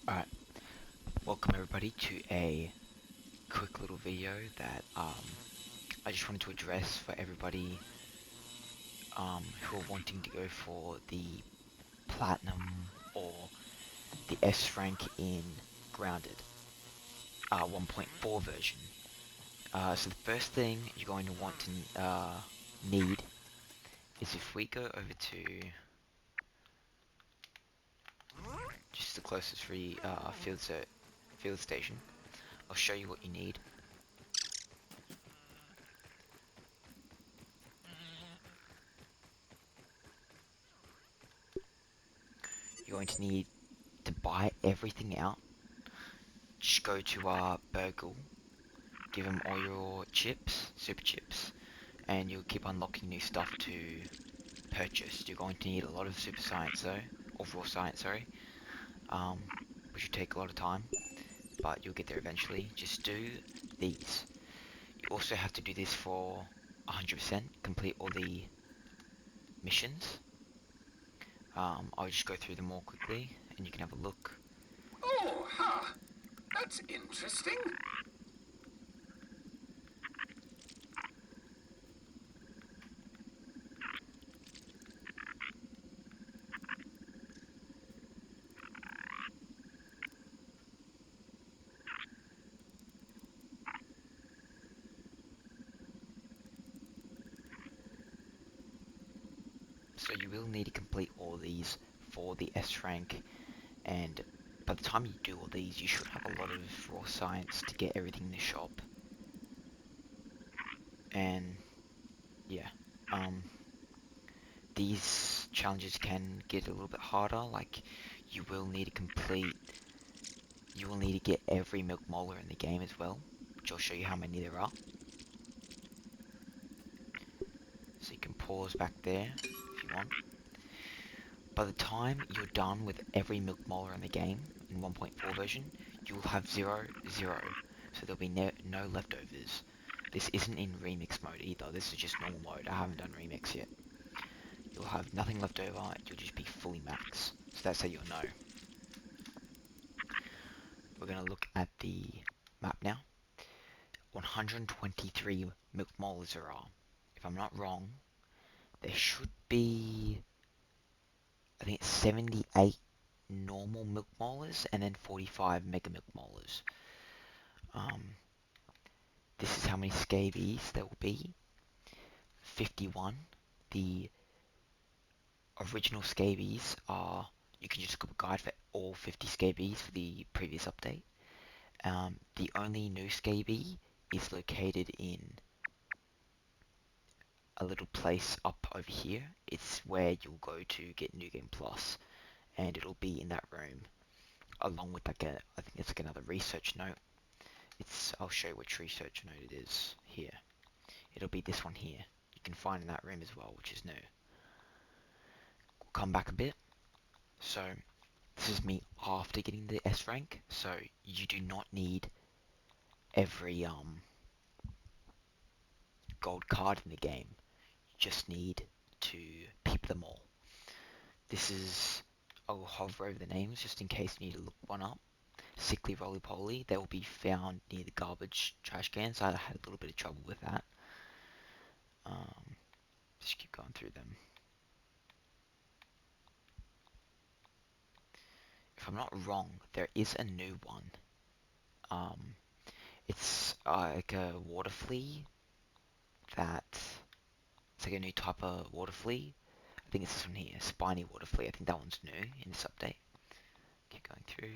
Alright, welcome everybody to a quick little video that I just wanted to address for everybody who are wanting to go for the Platinum or the S rank in Grounded 1.4 version. So the first thing you're going to want to need is if we go over to just the closest free field station, I'll show you what you need. You're going to need to buy everything out. Just go to Burgle, give them all your chips, super chips, and you'll keep unlocking new stuff to purchase. You're going to need a lot of super science though, or raw science, sorry, um, which will take a lot of time, but you'll get there eventually. Just do these. You also have to do this for 100%, complete all the missions. I'll just go through them more quickly, and you can have a look. Oh, ha! That's interesting. So you will need to complete all these for the S rank, and by the time you do all these, you should have a lot of raw science to get everything in the shop. And yeah, um, these challenges can get a little bit harder. Like you will need to you will need to get every milk molar in the game as well, which I'll show you how many there are. So you can pause back there if you want. By the time you're done with every milk molar in the game in 1.4 version, you will have 0, 0. So there'll be no leftovers. This isn't in remix mode either. This is just normal mode. I haven't done remix yet. You'll have nothing left over. You'll just be fully max. So that's how you'll know. We're going to look at the map now. 123 milk molars there are. If I'm not wrong, there should be, I think it's 78 normal milk molars and then 45 mega milk molars. Um, this is how many scabies there will be. 51. The original scabies are, you can just go a guide for all 50 scabies for the previous update. The only new scabie is located in a little place up over here. It's where you'll go to get New Game Plus, and it'll be in that room, along with like I think it's like another research note. I'll show you which research note it is here. It'll be this one here. You can find in that room as well, which is new. We'll come back a bit. So, this is me after getting the S rank, so you do not need every gold card in the game. You just need to peep them all. This is, I'll hover over the names just in case you need to look one up. Sickly Roly Poly, they will be found near the garbage trash cans. I had a little bit of trouble with that. Just keep going through them. If I'm not wrong, there is a new one. It's like a water flea that it's like a new type of water flea. I think it's this one here, spiny water flea. I think that one's new in this update. Keep going through.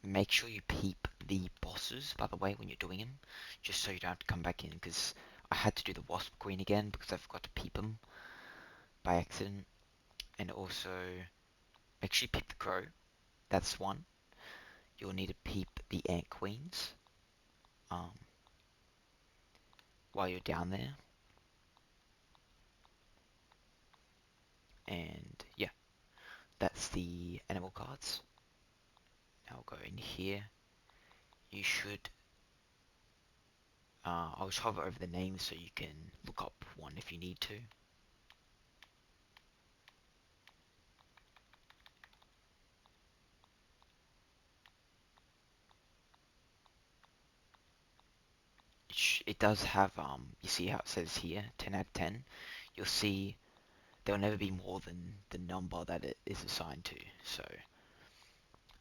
Make sure you peep the bosses, by the way, when you're doing them, just so you don't have to come back in, because I had to do the Wasp Queen again because I forgot to peep them by accident. And also, make sure you peep the Crow. That's one. You'll need to peep the Ant Queens um, while you're down there. And yeah, that's the animal cards. Now I'll go in here. You should I'll just hover over the names so you can look up one if you need to. It does have, you see how it says here, 10 out of 10? You'll see there'll never be more than the number that it is assigned to, so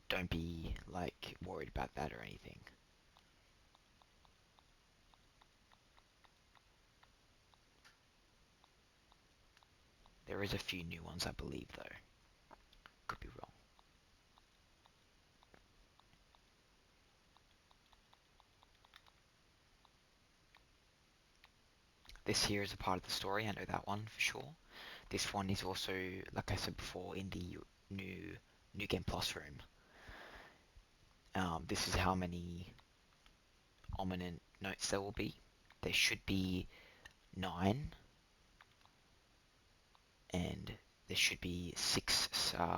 don't be, like, worried about that or anything. There is a few new ones, I believe, though. Could be wrong. This here is a part of the story, I know that one for sure. This one is also, like I said before, in the new Game Plus room. This is how many ominous notes there will be. There should be 9, and there should be 6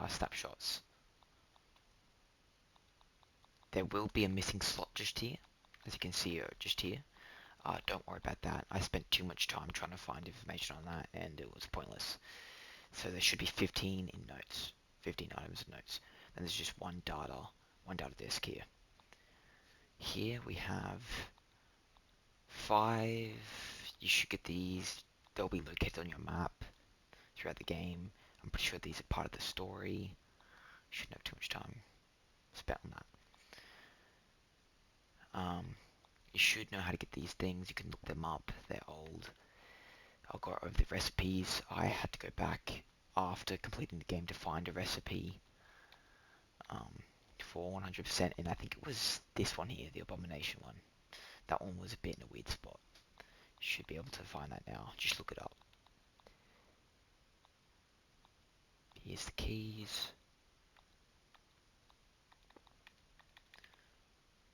snapshots. There will be a missing slot just here, as you can see just here. Don't worry about that. I spent too much time trying to find information on that, and it was pointless. So there should be 15 in notes, 15 items in notes. And there's just one data disk here. Here we have 5. You should get these. They'll be located on your map throughout the game. I'm pretty sure these are part of the story. Shouldn't have too much time spent on that. You should know how to get these things. You can look them up. They're old. I'll go over the recipes. I had to go back after completing the game to find a recipe for 100%, and I think it was this one here, the abomination one. That one was a bit in a weird spot. You should be able to find that now. Just look it up. Here's the keys.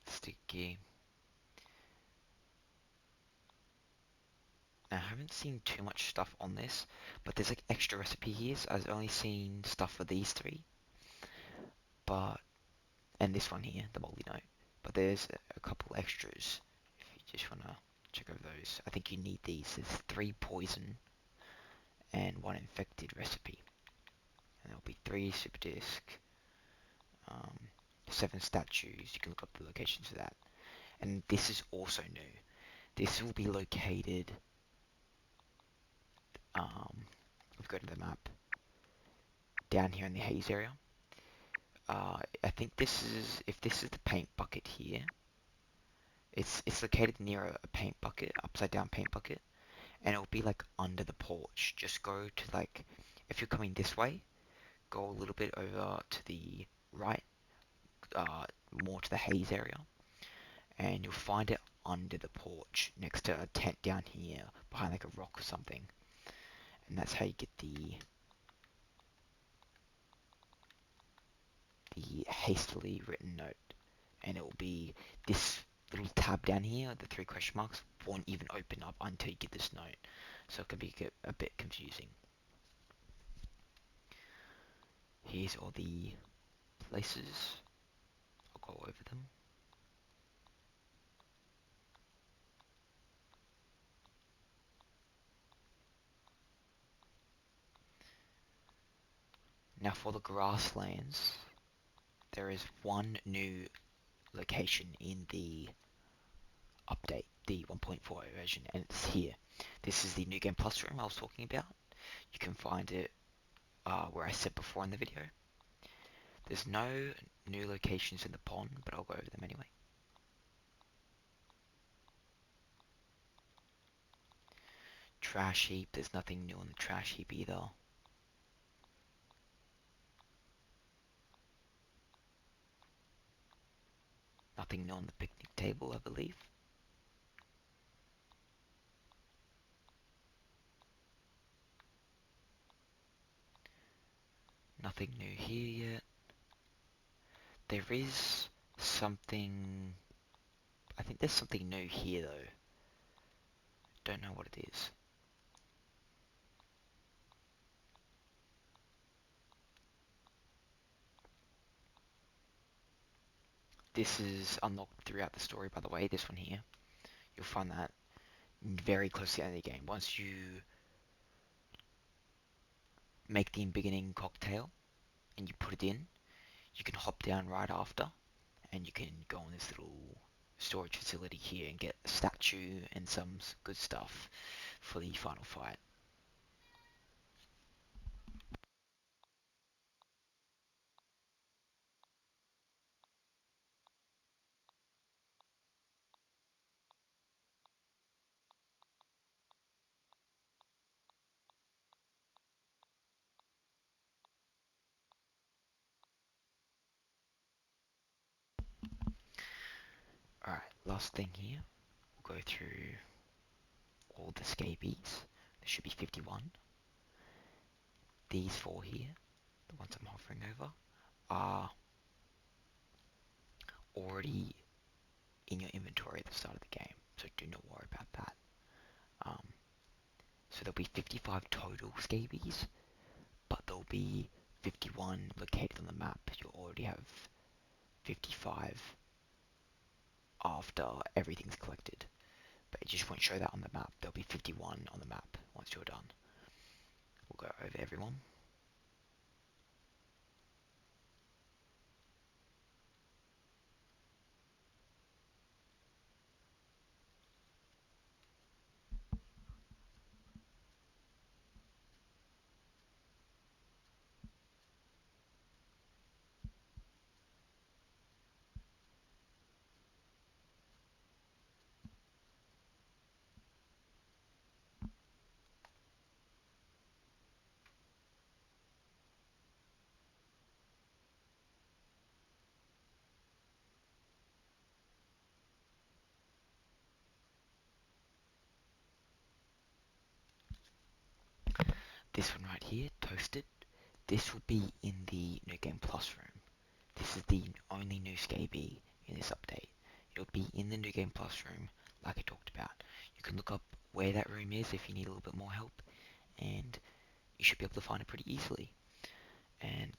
Stick key. Now, I haven't seen too much stuff on this, but there's like extra recipe here. So I've only seen stuff for these 3, but and this one here, the moldy note. But there's a couple extras if you just wanna check over those. I think you need these. There's 3 poison and 1 infected recipe, and there'll be 3 super disc, 7 statues. You can look up the locations for that. And this is also new. This will be located. Let's go to the map down here in the haze area. I think this is, if this is the paint bucket here, it's located near a paint bucket, upside down paint bucket, and it'll be like under the porch. Just go to, like, if you're coming this way, go a little bit over to the right, more to the haze area, and you'll find it under the porch next to a tent down here behind like a rock or something. And that's how you get the hastily written note. And it will be this little tab down here, the 3 question marks, won't even open up until you get this note. So it can be a bit confusing. Here's all the places. I'll go over them. Now for the grasslands, there is one new location in the update, the 1.4 version, and it's here. This is the New Game Plus room I was talking about. You can find it where I said before in the video. There's no new locations in the pond, but I'll go over them anyway. Trash heap, there's nothing new on the trash heap either. Nothing new on the picnic table, I believe. Nothing new here yet. There is something... I think there's something new here though. Don't know what it is. This is unlocked throughout the story, by the way, this one here. You'll find that very close to the end of the game. Once you make the beginning cocktail and you put it in, you can hop down right after and you can go on this little storage facility here and get a statue and some good stuff for the final fight. Alright, last thing here, we'll go through all the scabies. There should be 51. These four here, the ones I'm hovering over, are already in your inventory at the start of the game, so do not worry about that. Um, so there'll be 55 total scabies, but there'll be 51 located on the map. You'll already have 55 after everything's collected, but it just won't show that on the map. There'll be 51 on the map once you're done. We'll go over everyone. This one right here, Toasted, this will be in the New Game Plus room. This is the only new scabie in this update. It'll be in the New Game Plus room, like I talked about. You can look up where that room is if you need a little bit more help, and you should be able to find it pretty easily. And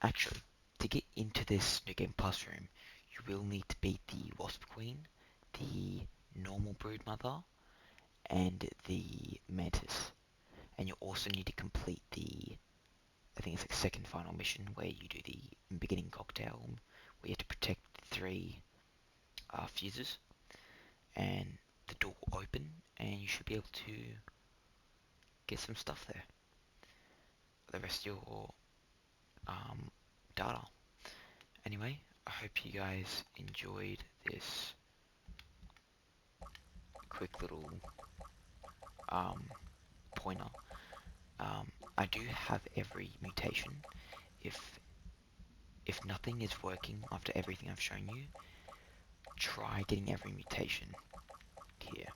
actually, to get into this New Game Plus room, you will need to beat the Wasp Queen, the normal Brood Mother, and the Mantis. And you also need to complete the, I think it's like second final mission where you do the beginning cocktail, where you have to protect three fuses, and the door will open, and you should be able to get some stuff there. The rest of your data. Anyway, I hope you guys enjoyed this quick little pointer. I do have every mutation. If if nothing is working after everything I've shown you, try getting every mutation here.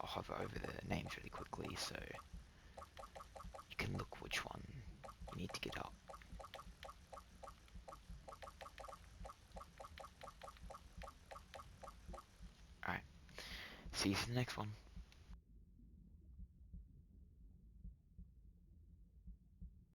I'll hover over the names really quickly so you can look which one you need to get up. Alright, see you in the next one.